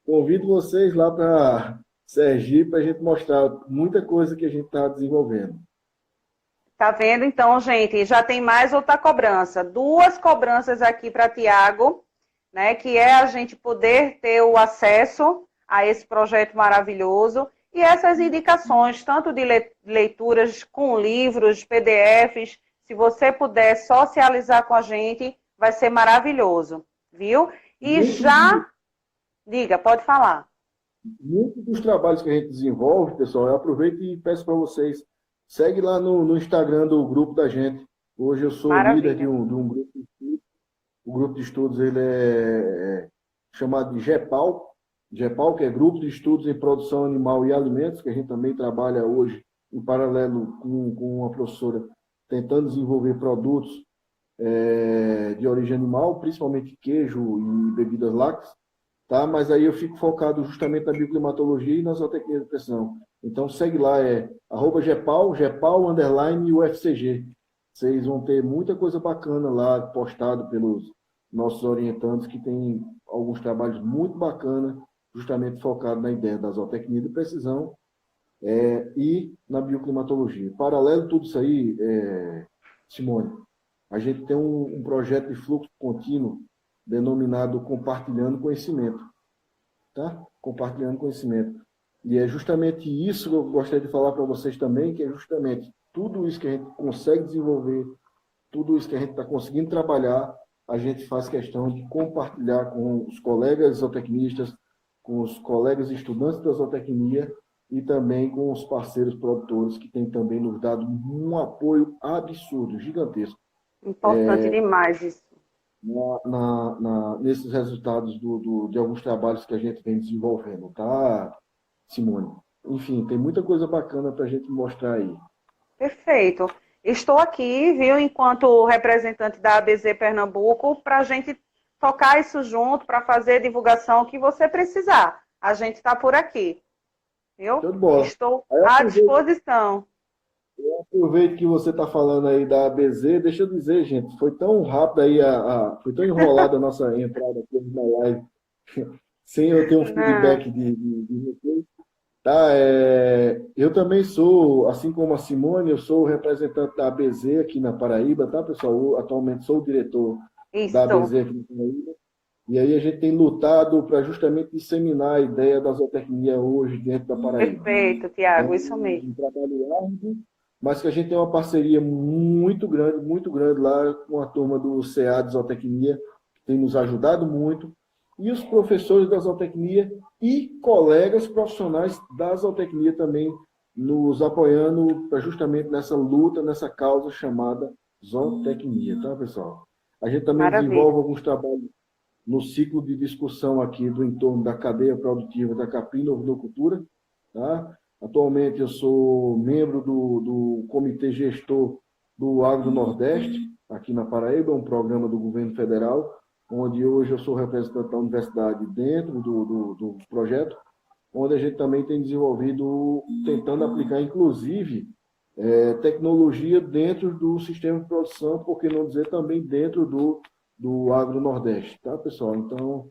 Convido vocês lá para Sergipe para a gente mostrar muita coisa que a gente está desenvolvendo. Tá vendo? Então, gente, já tem mais outra cobrança. 2 cobranças aqui para Tiago, né? Que é a gente poder ter o acesso a esse projeto maravilhoso e essas indicações, tanto de leituras com livros, PDFs. Se você puder socializar com a gente, vai ser maravilhoso, viu? E diga, pode falar. Muitos dos trabalhos que a gente desenvolve, pessoal, eu aproveito e peço para vocês, segue lá no Instagram do grupo da gente. Hoje eu sou líder de um grupo de estudos. O grupo de estudos ele é chamado de GEPAL, que é Grupo de Estudos em Produção Animal e Alimentos, que a gente também trabalha hoje em paralelo com uma professora tentando desenvolver produtos de origem animal, principalmente queijo e bebidas lácteas, tá? Mas aí eu fico focado justamente na bioclimatologia e na zootecnia de precisão. Então segue lá, @GEPAL, @UFCG. Vocês vão ter muita coisa bacana lá postado pelos nossos orientantes, que tem alguns trabalhos muito bacanas, justamente focados na ideia da zootecnia de precisão e na bioclimatologia. Paralelo a tudo isso aí, Simone, a gente tem um projeto de fluxo contínuo denominado Compartilhando Conhecimento. Tá? Compartilhando Conhecimento. E é justamente isso que eu gostaria de falar para vocês também, que é justamente tudo isso que a gente consegue desenvolver, tudo isso que a gente está conseguindo trabalhar, a gente faz questão de compartilhar com os colegas zootecnistas, com os colegas estudantes da zootecnia e também com os parceiros produtores, que têm também nos dado um apoio absurdo, gigantesco. Importante demais isso. Nesses resultados de alguns trabalhos que a gente vem desenvolvendo, tá, Simone? Enfim, tem muita coisa bacana para a gente mostrar aí. Perfeito. Estou aqui, viu, enquanto representante da ABZ Pernambuco, para a gente tocar isso junto, para fazer divulgação que você precisar. A gente está por aqui, viu? Estou à disposição. Eu aproveito que você está falando aí da ABZ, deixa eu dizer, gente, foi tão rápido aí, foi tão enrolada a nossa entrada aqui na live, sem eu ter um feedback de vocês. Tá, eu também sou, assim como a Simone, eu sou o representante da ABZ aqui na Paraíba, tá, pessoal? Eu atualmente sou o diretor da ABZ aqui na Paraíba. E aí a gente tem lutado para justamente disseminar a ideia da zootecnia hoje dentro da Paraíba. Perfeito, Tiago, isso mesmo. Um trabalho árduo, mas que a gente tem uma parceria muito grande lá com a turma do CA de Zootecnia, que tem nos ajudado muito, e os professores da zootecnia e colegas profissionais da zootecnia também nos apoiando justamente nessa luta, nessa causa chamada zootecnia, tá, pessoal? A gente também desenvolve alguns trabalhos no ciclo de discussão aqui do entorno da cadeia produtiva da capina-ovinocultura, tá? Atualmente eu sou membro do Comitê Gestor do Agro Nordeste, aqui na Paraíba, um programa do governo federal, onde hoje eu sou representante da universidade dentro do projeto, onde a gente também tem desenvolvido, tentando aplicar, inclusive, tecnologia dentro do sistema de produção, por que não dizer também dentro do Agro Nordeste, tá, pessoal? Então,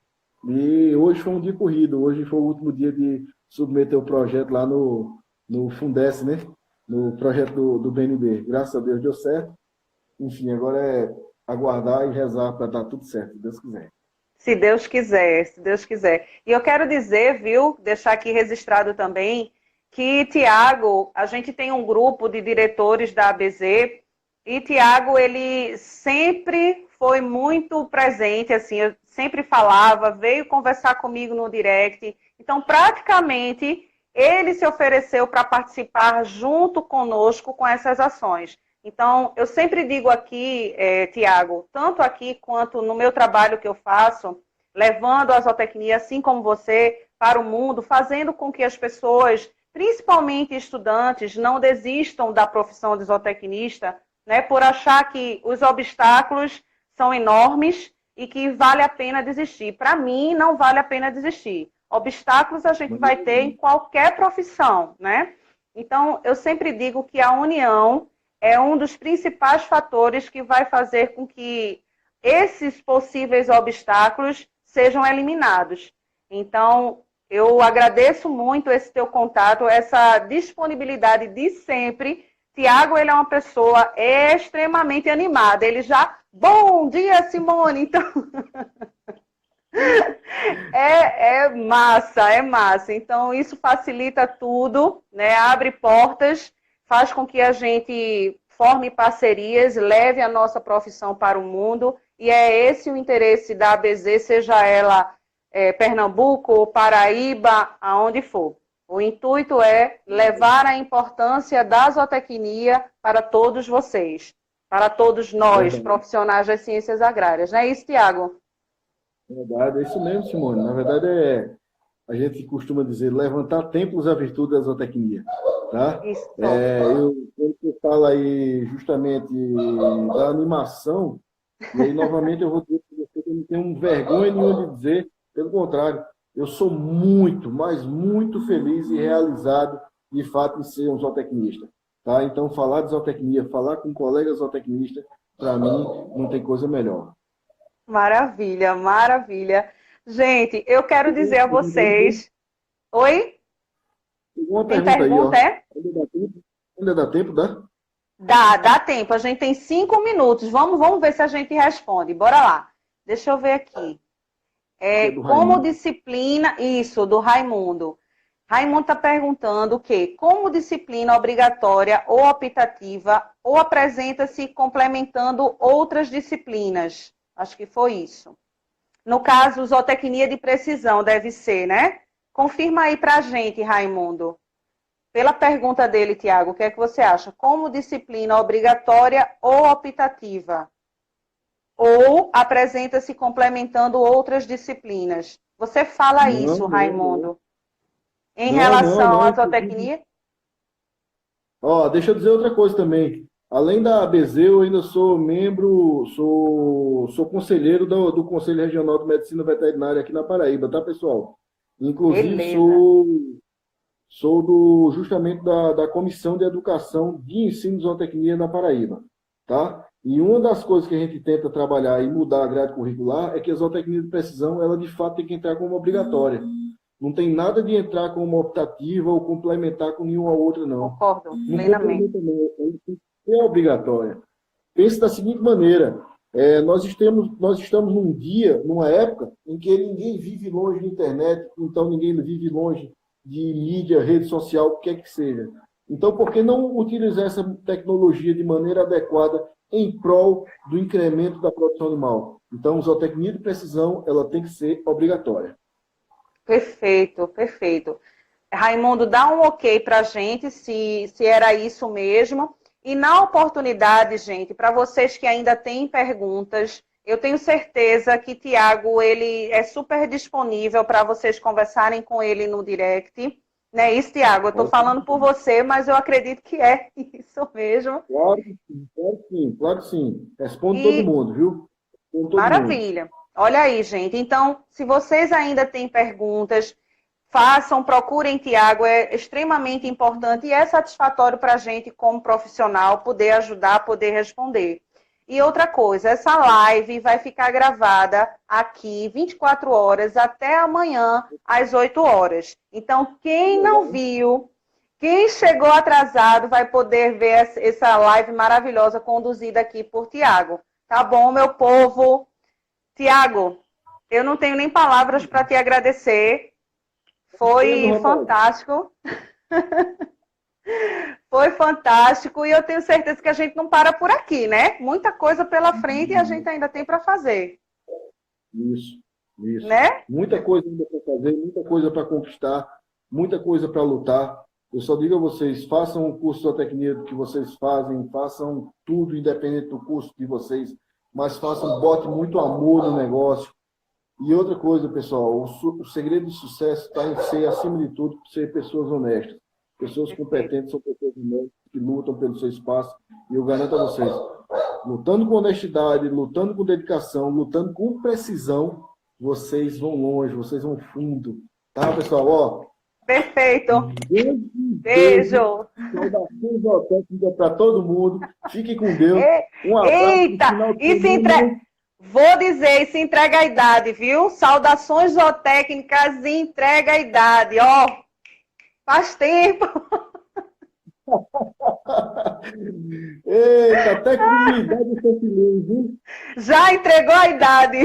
e hoje foi um dia corrido, hoje foi o último dia de submeter o projeto lá no Fundesc, né? No projeto do BNB. Graças a Deus deu certo. Enfim, agora é aguardar e rezar para dar tudo certo, se Deus quiser. Se Deus quiser, se Deus quiser. E eu quero dizer, viu, deixar aqui registrado também, que Tiago, a gente tem um grupo de diretores da ABZ, e Tiago, ele sempre foi muito presente, assim, eu sempre falava, veio conversar comigo no direct. Então, praticamente, ele se ofereceu para participar junto conosco com essas ações. Então, eu sempre digo aqui, Tiago, tanto aqui quanto no meu trabalho que eu faço, levando a zootecnia, assim como você, para o mundo, fazendo com que as pessoas, principalmente estudantes, não desistam da profissão de zootecnista, né, por achar que os obstáculos são enormes e que vale a pena desistir. Para mim, não vale a pena desistir. Obstáculos a gente vai ter em qualquer profissão, né? Então, eu sempre digo que a união é um dos principais fatores que vai fazer com que esses possíveis obstáculos sejam eliminados. Então, eu agradeço muito esse teu contato, essa disponibilidade de sempre. Tiago, ele é uma pessoa extremamente animada. Ele já... Bom dia, Simone! Então... é massa, é massa. Então, isso facilita tudo, né? Abre portas, faz com que a gente forme parcerias, leve a nossa profissão para o mundo. E é esse o interesse da ABZ, seja ela Pernambuco, Paraíba, aonde for. O intuito é levar a importância da zootecnia para todos vocês, para todos nós, profissionais das ciências agrárias. Não é isso, Tiago? Verdade, é isso mesmo, Simone. Na verdade, a gente costuma dizer levantar templos à virtude da zootecnia. Tá? Isso. Quando você fala aí justamente da animação, e aí novamente eu vou dizer que você não tem vergonha nenhuma de dizer, pelo contrário, eu sou muito, mas muito feliz e realizado, de fato, em ser um zootecnista. Tá? Então, falar de zootecnia, falar com colegas zootecnistas, para mim, não tem coisa melhor. Maravilha, maravilha. Gente, eu quero dizer a vocês... Oi? Uma tem pergunta aí, é? Ainda dá tempo, dá? Dá tempo. A gente tem 5 minutos. Vamos ver se a gente responde. Bora lá. Deixa eu ver aqui. Como disciplina... Isso, do Raimundo. Raimundo está perguntando o quê? Como disciplina obrigatória ou optativa ou apresenta-se complementando outras disciplinas? Acho que foi isso. No caso, zootecnia de precisão deve ser, né? Confirma aí para a gente, Raimundo. Pela pergunta dele, Tiago, o que é que você acha? Como disciplina obrigatória ou optativa? Ou apresenta-se complementando outras disciplinas? Você fala isso, Raimundo. Em relação à zootecnia? Deixa eu dizer outra coisa também. Além da ABZ, eu ainda sou membro, sou conselheiro do Conselho Regional de Medicina Veterinária aqui na Paraíba, tá, pessoal? Inclusive, sou justamente da Comissão de Educação de Ensino de Zootecnia na Paraíba, tá? E uma das coisas que a gente tenta trabalhar e mudar a grade curricular é que a zootecnia de precisão, ela de fato tem que entrar como obrigatória. Não tem nada de entrar como optativa ou complementar com nenhuma outra, não. Concordo, plenamente. É obrigatória. Pense da seguinte maneira, nós estamos num dia, numa época, em que ninguém vive longe da internet, então ninguém vive longe de mídia, rede social, o que quer que seja. Então, por que não utilizar essa tecnologia de maneira adequada em prol do incremento da produção animal? Então, a zootecnia de precisão, ela tem que ser obrigatória. Perfeito, perfeito. Raimundo, dá um ok para a gente, se era isso mesmo. E na oportunidade, gente, para vocês que ainda têm perguntas, eu tenho certeza que Tiago, ele é super disponível para vocês conversarem com ele no direct. Não é isso, Tiago? Eu estou falando por você, mas eu acredito que é isso mesmo. Claro que sim, claro que sim, claro que sim. Responde todo E mundo, viu? Responde todo mundo. maravilha. Olha aí, gente. Então, se vocês ainda têm perguntas, façam, procurem Tiago, é extremamente importante e é satisfatório para a gente, como profissional, poder ajudar, poder responder. E outra coisa, essa live vai ficar gravada aqui 24 horas até amanhã, às 8 horas. Então, quem não viu, quem chegou atrasado, vai poder ver essa live maravilhosa conduzida aqui por Tiago. Tá bom, meu povo? Tiago, eu não tenho nem palavras para te agradecer. Foi fantástico. Foi fantástico e eu tenho certeza que a gente não para por aqui, né? Muita coisa pela frente e a gente ainda tem para fazer. Isso, isso. Né? Muita coisa ainda para fazer, muita coisa para conquistar, muita coisa para lutar. Eu só digo a vocês, façam o curso de zootecnia que vocês fazem, façam tudo independente do curso de vocês, mas façam, bote muito amor no negócio. E outra coisa, pessoal, o segredo de sucesso está em ser, acima de tudo, ser pessoas honestas. Pessoas competentes são pessoas honestas que lutam pelo seu espaço. E eu garanto a vocês, lutando com honestidade, lutando com dedicação, lutando com precisão, vocês vão longe, vocês vão fundo. Tá, pessoal? Ó, perfeito. Beijo. Saudações zootécnicas para todo mundo. Fique com Deus. Um abraço. Eita, isso entrega. Vou dizer, isso entrega a idade, viu? Saudações zootécnicas e entrega a idade, ó. Faz tempo. Eita, até que minha idade eu sou feliz, viu? Já entregou a idade.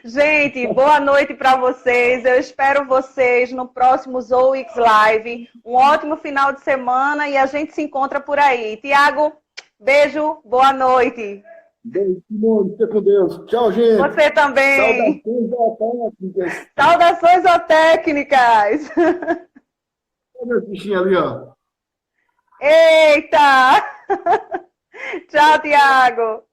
Gente, boa noite para vocês. Eu espero vocês no próximo Zoix Live. Um ótimo final de semana e a gente se encontra por aí. Tiago, beijo, boa noite. Beijo, Simone, fica com Deus. Tchau, gente. Você também. Saudações zootécnicas. Saudações zootécnicas. Olha o bichinho ali, ó. Eita! Tchau, Tiago.